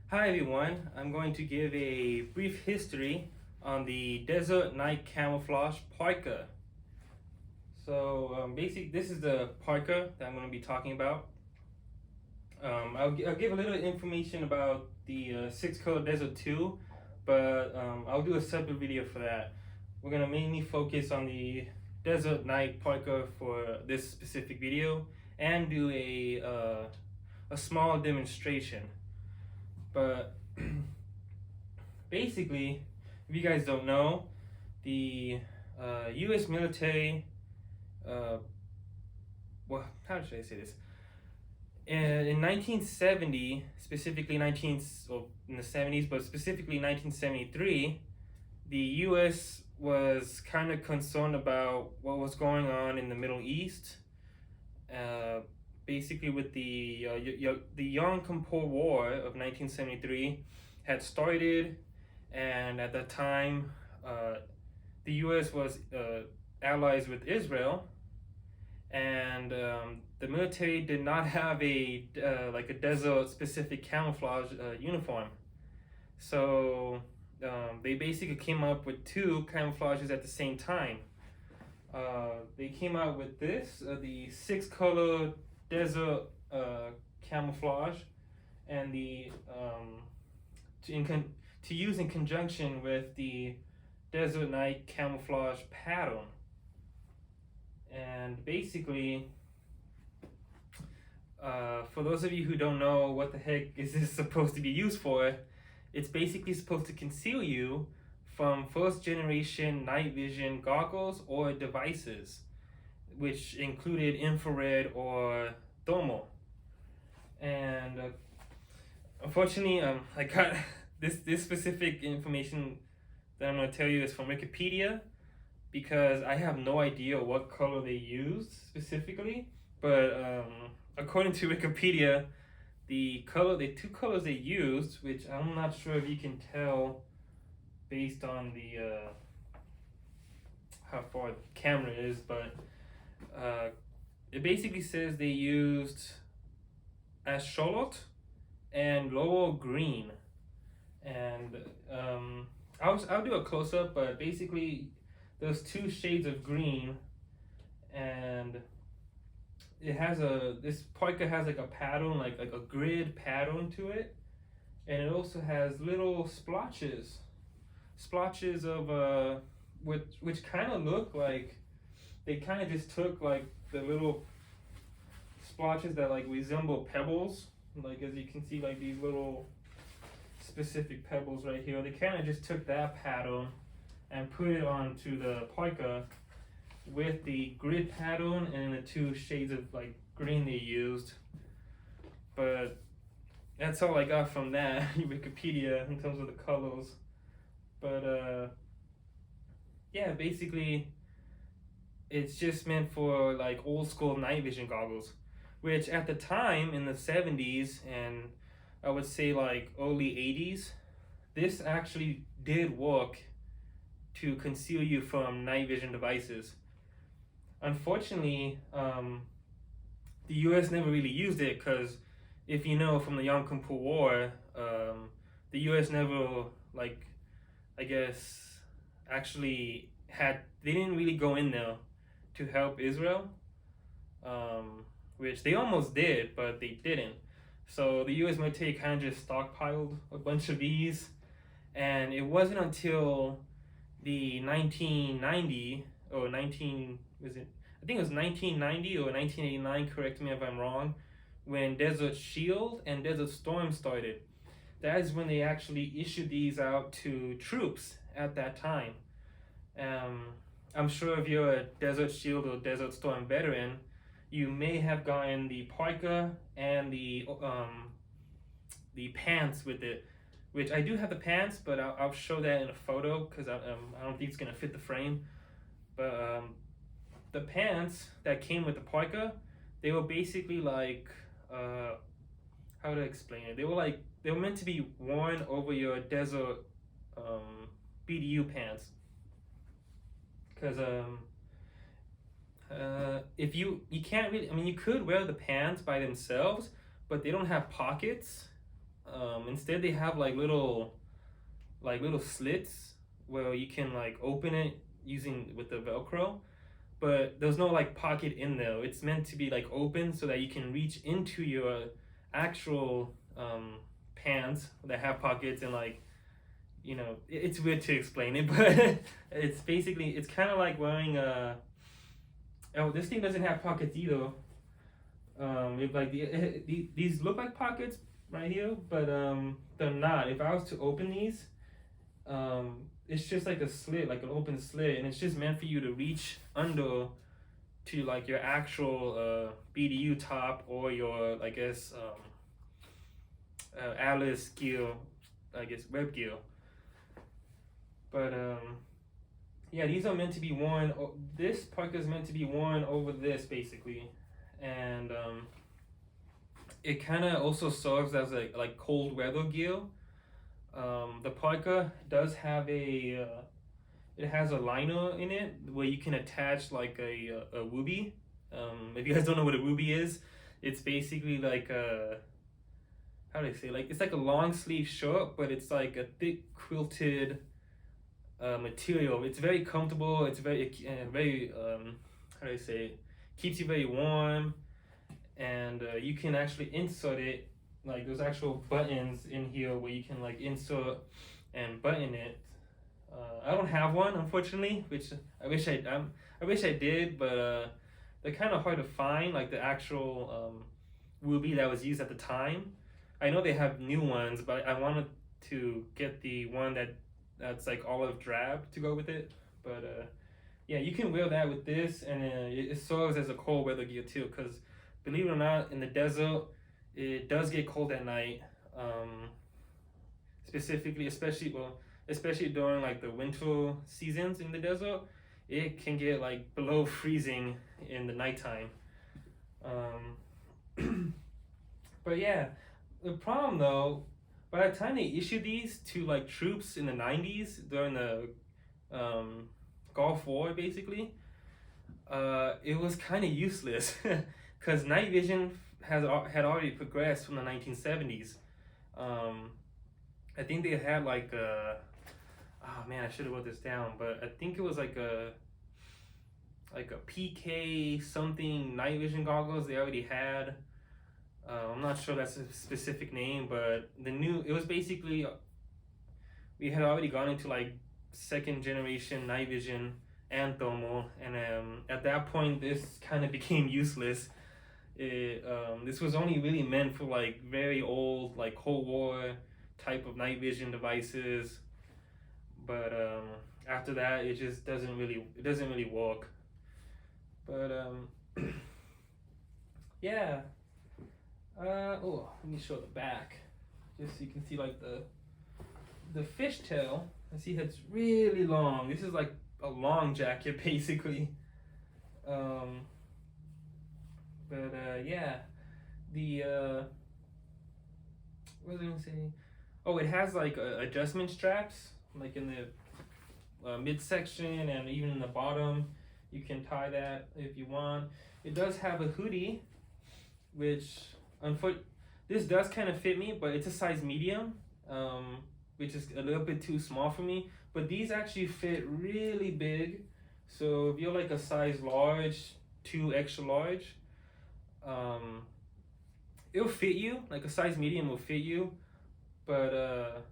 Hi everyone, I'm going to give a brief history on the Desert Night Camouflage parka. Basically, this is the parka that I'm going to be talking about. I'll give a little information about the 6 color Desert 2, but I'll do a separate video for that. We're going to mainly focus on the Desert Night parka for this specific video and do a small demonstration. But basically, if you guys don't know, the U.S. military, uh, well, how should I say this? In 1970, specifically in the 70s, but specifically 1973, the U.S. was kind of concerned about what was going on in the Middle East. Uh, Basically, with the Yom Kippur War of 1973 had started, and at that time, the U.S. was allies with Israel, and the military did not have a desert specific camouflage uniform. So they basically came up with two camouflages at the same time. They came out with this, the 6 color desert camouflage, and to use in conjunction with the Desert Night Camouflage pattern. And basically, for those of you who don't know what the heck is this supposed to be used for, it's basically supposed to conceal you from first generation night vision goggles or devices, which included infrared or thermal. And unfortunately, I got this specific information that I'm going to tell you is from Wikipedia, because I have no idea what color they used specifically. But according to Wikipedia, the two colors they used, which I'm not sure if you can tell based on the how far the camera is, but it basically says they used Charlotte and Lowell green, and I'll do a close up, but basically those two shades of green, and this parka has like a pattern, like a grid pattern to it, and it also has little splotches of which kind of look like they kind of just took like the little splotches that like resemble pebbles, like as you can see, like these little specific pebbles right here. They kind of just took that pattern and put it onto the parka with the grid pattern and the two shades of like green they used. But that's all I got from that Wikipedia in terms of the colors. But yeah, basically it's just meant for like old school night vision goggles, which at the time in the 70s and I would say like early 80s, this actually did work to conceal you from night vision devices. Unfortunately, the U.S. never really used it because, if you know from the Yom Kippur War, the U.S. never, like, I guess, actually they didn't really go in there to help Israel, which they almost did, but they didn't. So the U.S. military kind of just stockpiled a bunch of these, and it wasn't until the 1990 or 19 was it? I think it was 1990 or 1989. Correct me if I'm wrong. When Desert Shield and Desert Storm started, that is when they actually issued these out to troops at that time. I'm sure if you're a Desert Shield or Desert Storm veteran, you may have gotten the parka and the pants with it, which I do have the pants, but I'll show that in a photo because I don't think it's gonna fit the frame. But the pants that came with the parka, they were basically like how to explain it? They were meant to be worn over your desert BDU pants, because if you can't really, I mean, you could wear the pants by themselves, but they don't have pockets Instead, they have like little slits where you can like open it using with the Velcro, but there's no like pocket in there. It's meant to be like open so that you can reach into your actual pants that have pockets and like it's weird to explain it, but it's basically it's kind of like wearing a. Oh, this thing doesn't have pockets either. If like these look like pockets right here, but they're not. If I was to open these, it's just like a slit, like an open slit, and it's just meant for you to reach under to like your actual BDU top or your I guess Alice gear, I guess web gear. But yeah, these are meant to be worn. This parka is meant to be worn over this basically, and it kind of also serves as a like cold weather gear. The parka does have it has a liner in it where you can attach like a wooby. If you guys don't know what a wooby is, it's basically like a how do I say, like it's like a long sleeve shirt, but it's like a thick quilted material. It's very comfortable. It's very how do I say, keeps you very warm, and you can actually insert it. Like there's actual buttons in here where you can like insert and button it. I don't have one unfortunately, which I wish I did, but they're kind of hard to find. Like the actual Wooby that was used at the time. I know they have new ones, but I wanted to get the one that's like olive drab to go with it. But yeah, you can wear that with this, and it serves as a cold weather gear too. Because believe it or not, in the desert, it does get cold at night. Specifically, especially during like the winter seasons in the desert, it can get like below freezing in the nighttime. But yeah, the problem though, by the time they issued these to like troops in the 90s during the Gulf War, basically, it was kind of useless because night vision had already progressed from the 1970s. I think they had like oh man, I should have wrote this down, but I think it was like a PK something night vision goggles they already had. I'm not sure that's a specific name, but it was basically, we had already gone into like second generation night vision and thermal, and at that point this kind of became useless. This was only really meant for like very old like Cold War type of night vision devices, but after that it just doesn't really work. But yeah. Oh, let me show the back, just so you can see like the fishtail. I see it's really long. This is like a long jacket basically. Yeah, the what was I gonna say? Oh, it has like adjustment straps, like in the midsection and even in the bottom. You can tie that if you want. It does have a hoodie, which this does kind of fit me, but it's a size medium, which is a little bit too small for me. But these actually fit really big, so if you're like a size large to extra large, it'll fit you. Like a size medium will fit you, but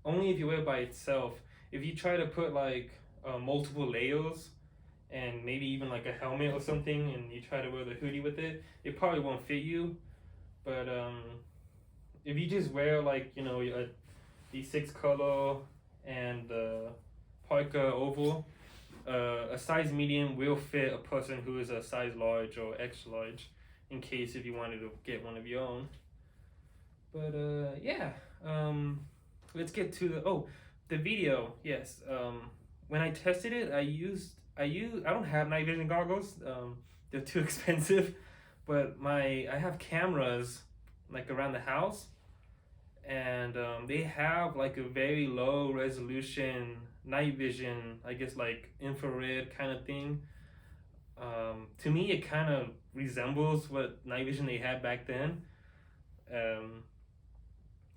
only if you wear it by itself. If you try to put like multiple layers and maybe even like a helmet or something, and you try to wear the hoodie with it, it probably won't fit you. But if you just wear like the 6 color and the parka oval, a size medium will fit a person who is a size large or extra large, in case if you wanted to get one of your own. But yeah, let's get to the video. Yes, when I tested it, I don't have night vision goggles. They're too expensive, but I have cameras like around the house, and they have like a very low resolution night vision, I guess like infrared kind of thing. To me, it kind of resembles what night vision they had back then.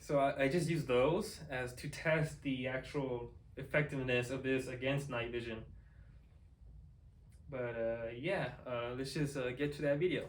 So I just use those as to test the actual effectiveness of this against night vision. But yeah, let's just get to that video.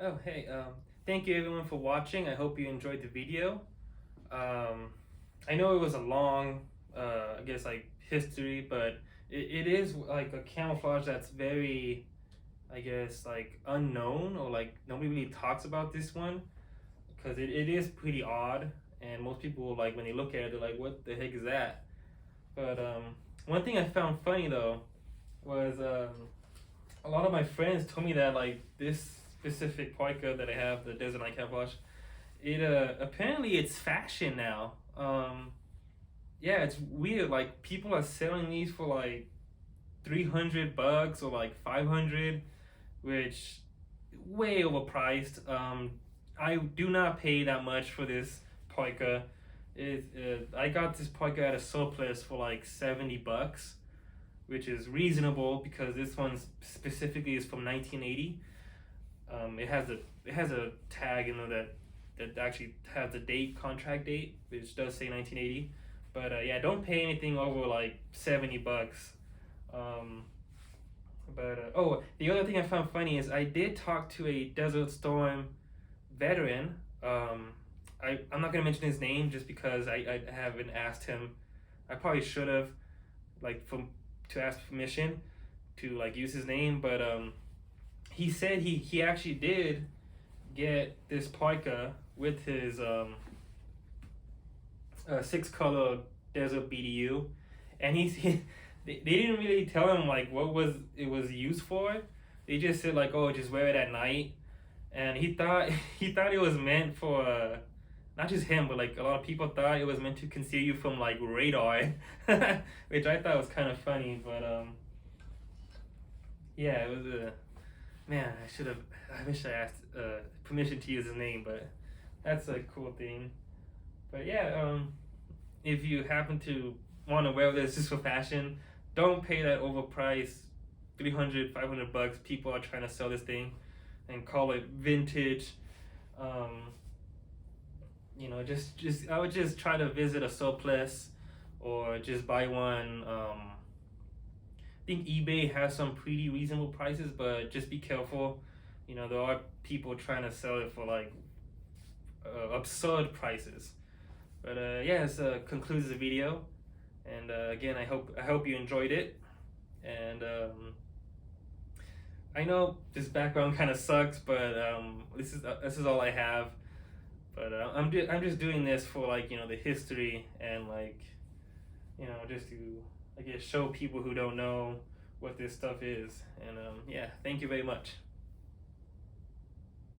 Oh, hey, thank you everyone for watching. I hope you enjoyed the video. Um, I know it was a long, I guess, like history, but it is like a camouflage that's very, I guess, like unknown, or like nobody really talks about this one because it is pretty odd. And most people, like, when they look at it, they're like, what the heck is that? But one thing I found funny though was a lot of my friends told me that, like, this specific parka that I have, the Desert Night Camouflage, it apparently it's fashion now. Yeah, it's weird. Like, people are selling these for like $300 or like 500, which way overpriced. I do not pay that much for this parka. I got this parka at a surplus for like $70, which is reasonable because this one specifically is from 1980. It has a tag in there that actually has the date, contract date, which does say 1980. But yeah, don't pay anything over like $70. But oh, the other thing I found funny is I did talk to a Desert Storm veteran. I'm not gonna mention his name just because I haven't asked him. I probably should have, like, to ask permission to like use his name, but he said he actually did get this parka with his 6 color desert BDU, and they didn't really tell him like what was it was used for. They just said like, oh, just wear it at night, and he thought he thought it was meant for not just him, but like a lot of people thought it was meant to conceal you from like radar, which I thought was kind of funny. But yeah, it was a man. I should have. I wish I asked permission to use his name, but that's a cool thing. But yeah, if you happen to want to wear this just for fashion, don't pay that overpriced 300, 500 bucks people are trying to sell this thing and call it vintage. You know, just I would just try to visit a surplus or just buy one. I think eBay has some pretty reasonable prices, but just be careful. You know, there are people trying to sell it for like absurd prices. But yeah, this concludes the video. And again, I hope you enjoyed it. And I know this background kind of sucks, but this is all I have. But I'm just doing this for like, you know, the history and like, you know, just to I guess show people who don't know what this stuff is. And yeah, thank you very much.